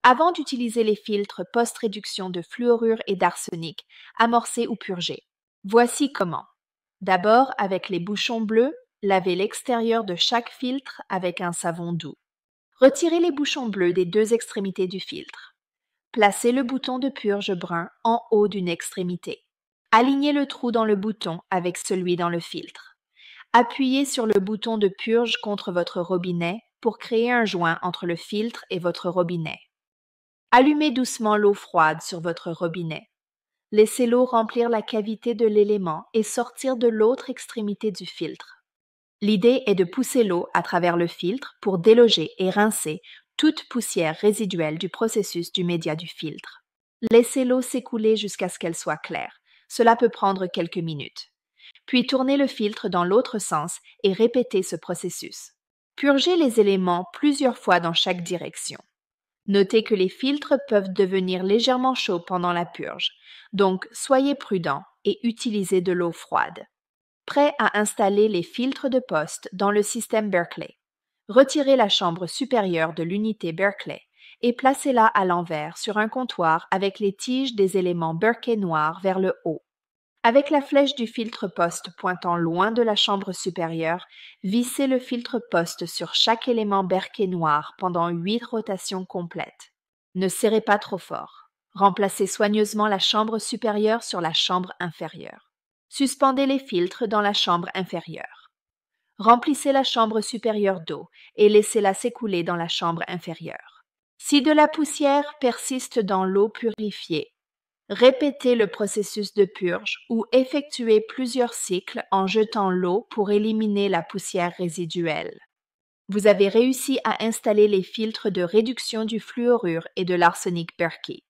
Avant d'utiliser les filtres post-réduction de fluorure et d'arsenic, amorcer ou purger. Voici comment. D'abord, avec les bouchons bleus, lavez l'extérieur de chaque filtre avec un savon doux. Retirez les bouchons bleus des deux extrémités du filtre. Placez le bouton de purge brun en haut d'une extrémité. Alignez le trou dans le bouton avec celui dans le filtre. Appuyez sur le bouton de purge contre votre robinet pour créer un joint entre le filtre et votre robinet. Allumez doucement l'eau froide sur votre robinet. Laissez l'eau remplir la cavité de l'élément et sortir de l'autre extrémité du filtre. L'idée est de pousser l'eau à travers le filtre pour déloger et rincer toute poussière résiduelle du processus du média du filtre. Laissez l'eau s'écouler jusqu'à ce qu'elle soit claire. Cela peut prendre quelques minutes. Puis tournez le filtre dans l'autre sens et répétez ce processus. Purgez les éléments plusieurs fois dans chaque direction. Notez que les filtres peuvent devenir légèrement chauds pendant la purge, donc soyez prudent et utilisez de l'eau froide. Prêt à installer les filtres de poste dans le système Berkeley. Retirez la chambre supérieure de l'unité Berkeley et placez-la à l'envers sur un comptoir avec les tiges des éléments Berkeley noirs vers le haut. Avec la flèche du filtre poste pointant loin de la chambre supérieure, vissez le filtre poste sur chaque élément Berkeley noir pendant 8 rotations complètes. Ne serrez pas trop fort. Remplacez soigneusement la chambre supérieure sur la chambre inférieure. Suspendez les filtres dans la chambre inférieure. Remplissez la chambre supérieure d'eau et laissez-la s'écouler dans la chambre inférieure. Si de la poussière persiste dans l'eau purifiée, répétez le processus de purge ou effectuez plusieurs cycles en jetant l'eau pour éliminer la poussière résiduelle. Vous avez réussi à installer les filtres de réduction du fluorure et de l'arsenic Berkey.